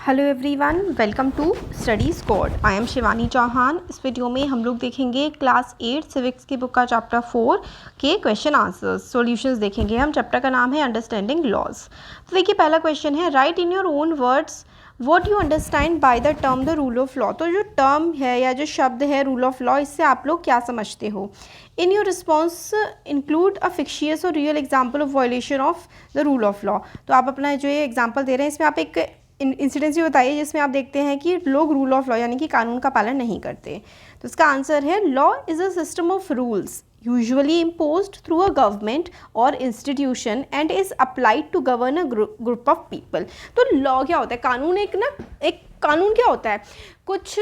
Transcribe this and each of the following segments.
Hello everyone, welcome to study squad. I am Shivani Chauhan. इस video में हम लोग देखेंगे क्लास 8 सिविक्स की बुक का चैप्टर 4 के क्वेश्चन आंसर्स सॉल्यूशंस देखेंगे हम। चैप्टर का नाम है अंडरस्टैंडिंग लॉज। तो देखिए, पहला क्वेश्चन है, right in your own words what you understand by the term the rule of law. तो जो टर्म है या जो शब्द है रूल ऑफ लॉ, इससे आप लोग क्या समझते हो। In your response include a fictitious और real example of violation of the rule of law. तो आप अपना जो ये एग्जाम्पल दे रहे हैं, इसमें आप एक इंसिडेंस भी बताइए जिसमें आप देखते हैं कि लोग रूल ऑफ लॉ यानी कि कानून का पालन नहीं करते। तो इसका आंसर है, law is a system of rules usually imposed through a government और institution and is applied to govern a group of people. तो लॉ क्या होता है, कानून एक कानून क्या होता है, कुछ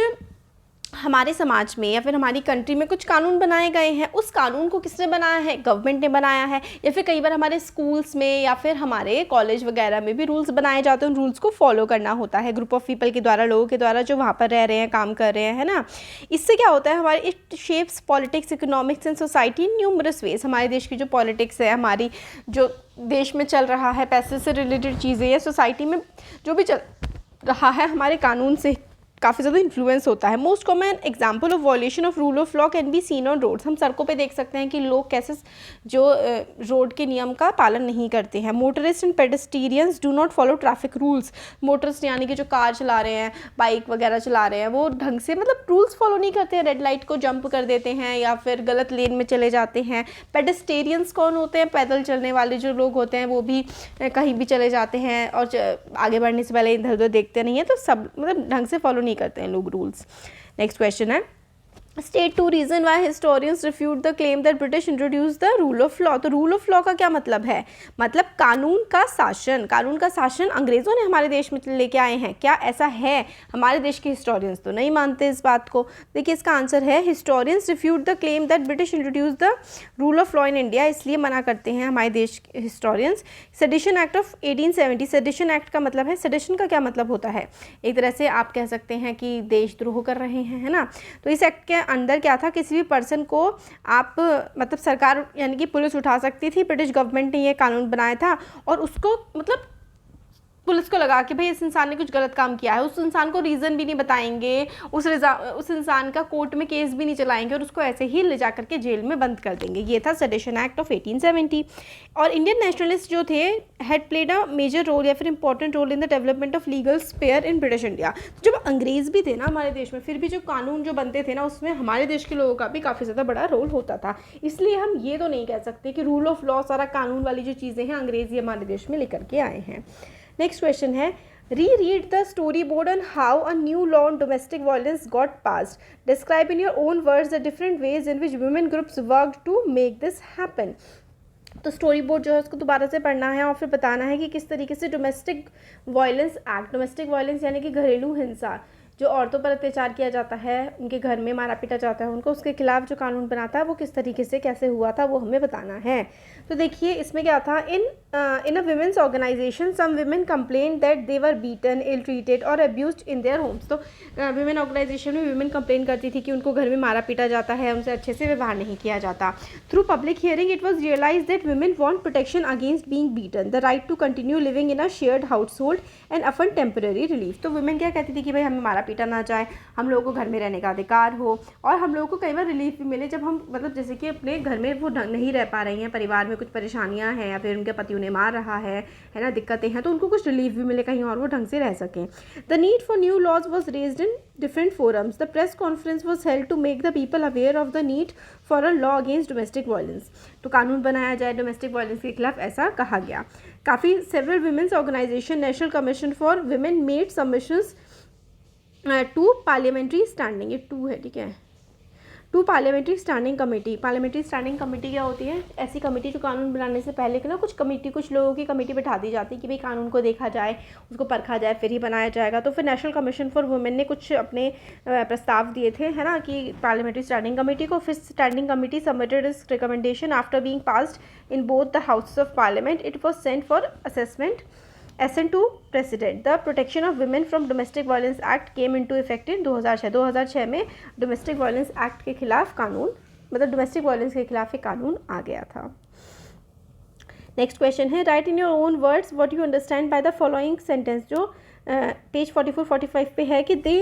हमारे समाज में या फिर हमारी कंट्री में कुछ कानून बनाए गए हैं। उस कानून को किसने बनाया है, गवर्नमेंट ने बनाया है, या फिर कई बार हमारे स्कूल्स में या फिर हमारे कॉलेज वगैरह में भी रूल्स बनाए जाते हैं। उन रूल्स को फॉलो करना होता है ग्रुप ऑफ पीपल के द्वारा, लोगों के द्वारा जो वहाँ पर रह रहे हैं, काम कर रहे हैं, है ना। इससे क्या होता है, हमारे it shapes politics, economics and society in numerous ways. हमारे देश की जो पॉलिटिक्स है, हमारी जो देश में चल रहा है, पैसे से रिलेटेड चीज़ें या सोसाइटी में जो भी चल रहा है, हमारे कानून से काफ़ी ज़्यादा इन्फ्लुएंस होता है। Most common example of evolution of rule of law can be seen on roads. हम सड़कों पे देख सकते हैं कि लोग कैसे जो रोड के नियम का पालन नहीं करते हैं। Motorist and pedestrians do not follow traffic rules. Motorist यानी कि जो कार चला रहे हैं, बाइक वगैरह चला रहे हैं, वो ढंग से रूल्स फॉलो नहीं करते हैं, रेड लाइट को जंप कर देते हैं या फिर गलत लेन में चले जाते हैं। पेडेस्ट्रियंस कौन होते हैं, पैदल चलने वाले जो लोग होते हैं, वो भी कहीं भी चले जाते हैं और आगे बढ़ने से पहले इधर उधर देखते नहीं है। तो सब ढंग से फॉलो नहीं करते हैं लोग रूल्स। नेक्स्ट क्वेश्चन है, state two reason why historians refute the claim that British introduce the rule of law. तो रूल ऑफ लॉ का क्या मतलब है, मतलब कानून का शासन। कानून का शासन अंग्रेज़ों ने हमारे देश में लेके आए हैं, क्या ऐसा है। हमारे देश के हिस्टोरियंस तो नहीं मानते इस बात को। देखिए, इसका आंसर है, historians refute the claim that British introduce the rule of law in India. इसलिए मना करते हैं हमारे देश के historians. Sedition act of 1870। Sedition act का मतलब है, सेडिशन का क्या मतलब होता है, एक तरह से आप कह सकते हैं कि देशद्रोह कर रहे हैं, है ना। तो इस एक्ट के अंदर क्या था, किसी भी पर्सन को आप सरकार यानी कि पुलिस उठा सकती थी। ब्रिटिश गवर्नमेंट ने ये कानून बनाया था और उसको पुलिस को लगा कि भाई इस इंसान ने कुछ गलत काम किया है, उस इंसान को रीज़न भी नहीं बताएंगे, उस इंसान का कोर्ट में केस भी नहीं चलाएंगे और उसको ऐसे ही ले जा करके जेल में बंद कर देंगे। ये था सेडिशन एक्ट ऑफ 1870। और इंडियन नेशनलिस्ट जो थे had played a major role या फिर important role in the development of legal sphere in British India. जब अंग्रेज़ भी थे ना हमारे देश में, फिर भी जो कानून जो बनते थे ना, उसमें हमारे देश के लोगों का भी काफ़ी ज़्यादा बड़ा रोल होता था। इसलिए हम ये तो नहीं कह सकते कि रूल ऑफ लॉ, सारा कानून वाली जो चीज़ें हैं, अंग्रेज़ ही हमारे देश में लेकर के आए हैं। नेक्स्ट क्वेश्चन है, reread the storyboard on how a new law on domestic violence got passed. Describe in your own words the different ways in which women groups worked to make this happen. तो story board जो है उसको दोबारा से पढ़ना है और फिर बताना है कि किस तरीके से domestic violence act, domestic violence यानी कि घरेलू हिंसा, जो औरतों पर अत्याचार किया जाता है, उनके घर में मारा पीटा जाता है उनको, उसके खिलाफ जो कानून बनाता है वो किस तरीके से कैसे हुआ था, वो हमें बताना है। तो देखिए, इसमें क्या था, in a women's organisation some women complain that they were beaten, ill treated और अब्यूज्ड इन देयर होम्स। तो विमेन ऑर्गेनाइजेशन में विमेन कंप्लेन करती थी कि उनको घर में मारा पीटा जाता है, उनसे अच्छे से व्यवहार नहीं किया जाता। Through public hearing it was realise that women want protection against being beaten, the right to continue living in a shared household and often temporary relief. तो विमेन क्या कहती थी कि भाई हमें मारा पीटा ना जाए, हम लोगों को घर में रहने का अधिकार हो और हम लोगों को कई बार रिलीफ भी मिले जब हम जैसे कि अपने घर में वो नहीं रह पा रही हैं, परिवार में कुछ परेशानियां हैं या फिर उनके पति उन्हें मार रहा है ना, दिक्कतें हैं, तो उनको कुछ रिलीफ भी मिले कहीं और वो ढंग से रह सकें। The need for new laws was raised in different forums. The press conference was held to make the people aware of the need for a law against domestic violence. तो कानून बनाया जाए डोमेस्टिक वायलेंस के खिलाफ, ऐसा कहा गया। काफ़ी several women's organization, National Commission for Women made submissions to parliamentary standing, ये टू है, ठीक है, to parliamentary standing committee. Parliamentary standing committee क्या होती है, ऐसी कमेटी जो कानून बनाने से पहले ना कुछ लोगों की कमेटी बैठा दी जाती है कि भाई कानून को देखा जाए, उसको परखा जाए, फिर ही बनाया जाएगा। तो फिर नेशनल कमीशन फॉर वुमेन ने कुछ अपने प्रस्ताव दिए थे, है ना, कि पार्लियामेंट्री स्टैंडिंग कमेटी को। फिर standing committee submitted it's recommendation after being passed in both the houses of parliament. It was sent for assessment Assent to President. The Protection of Women from Domestic Violence Act came into effect in 2006. 2006 में domestic violence act के खिलाफ कानून, domestic violence के खिलाफ एक कानून आ गया था। नेक्स्ट क्वेश्चन है right in your own words what you understand by the following sentence, जो पेज 44-45 पे है कि दे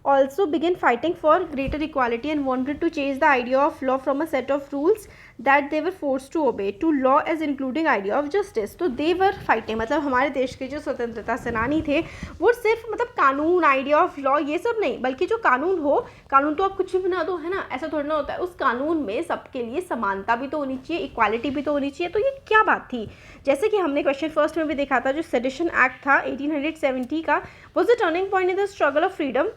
also began fighting for greater equality and wanted to change the idea of law from a set of rules that they were forced to obey to law as including idea of justice. तो they were fighting मतलब हमारे देश के जो स्वतंत्रता सेनानी थे वो सिर्फ मतलब कानून, आइडिया ऑफ लॉ ये सब नहीं, बल्कि जो कानून हो, कानून तो आप कुछ भी बना दो, है ना, ऐसा थोड़ा ना होता है, उस कानून में सबके लिए समानता भी तो होनी चाहिए, इक्वालिटी भी तो होनी चाहिए। तो ये क्या बात थी, जैसे कि हमने क्वेश्चन फर्स्ट में भी देखा था, जो सेडिशन एक्ट था 1870 का, was the turning point in the struggle of freedom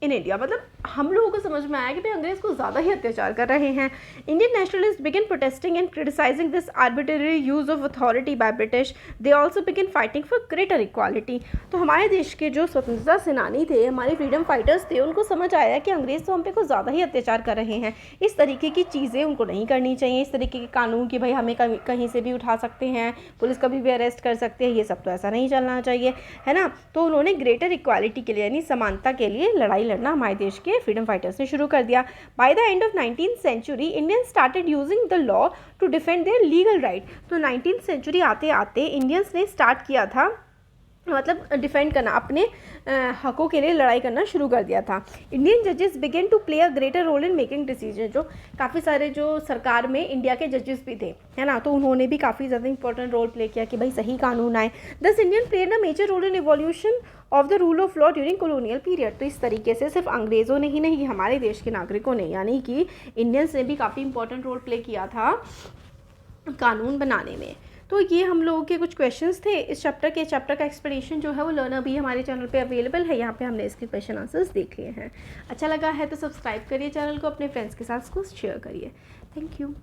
in India. मतलब हम लोगों को समझ में आया कि भाई अंग्रेज को ज़्यादा ही अत्याचार कर रहे हैं। Indian nationalist begin protesting and criticising this arbitrary use of authority by British, they also begin fighting for greater equality. तो हमारे देश के जो स्वतंत्रता सेनानी थे, हमारे फ्रीडम फाइटर्स थे, उनको समझ आया कि अंग्रेज तो हम पे कुछ ज़्यादा ही अत्याचार कर रहे हैं, इस तरीके की चीज़ें उनको नहीं करनी चाहिए, इस तरीके के कानून कि भाई हमें कहीं से भी उठा सकते हैं, पुलिस कभी भी अरेस्ट कर सकते हैं, ये सब तो ऐसा नहीं चलना चाहिए, है ना। तो उन्होंने ग्रेटर इक्वालिटी के लिए यानी समानता के लिए लड़ाई लड़ना हमारे देश के फ्रीडम फाइटर्स ने शुरू कर दिया। By the end of 19th century Indians started using the law to defend their legal right. तो 19th सेंचुरी आते आते इंडियंस ने स्टार्ट किया था, मतलब डिफेंड करना, अपने हकों के लिए लड़ाई करना शुरू कर दिया था। इंडियन जजेस began to play a greater role in making decision. जो काफ़ी सारे जो सरकार में इंडिया के जजेस भी थे, है ना, तो उन्होंने भी काफ़ी ज़्यादा इंपॉर्टेंट रोल प्ले किया कि भाई सही कानून आए। Thus Indian played a major role in evolution of the rule of law during colonial period. तो इस तरीके से सिर्फ अंग्रेज़ों ने ही नहीं, हमारे देश के नागरिकों ने यानी कि इंडियंस ने भी काफ़ी इंपॉर्टेंट रोल प्ले किया था कानून बनाने में। तो ये हम लोगों के कुछ क्वेश्चंस थे इस चैप्टर का एक्सप्लेनेशन जो है वो लर्नर भी हमारे चैनल पे अवेलेबल है, यहाँ पे हमने इसके क्वेश्चन आंसर्स देख लिए हैं। अच्छा लगा है तो सब्सक्राइब करिए चैनल को, अपने फ्रेंड्स के साथ इसको शेयर करिए। Thank you.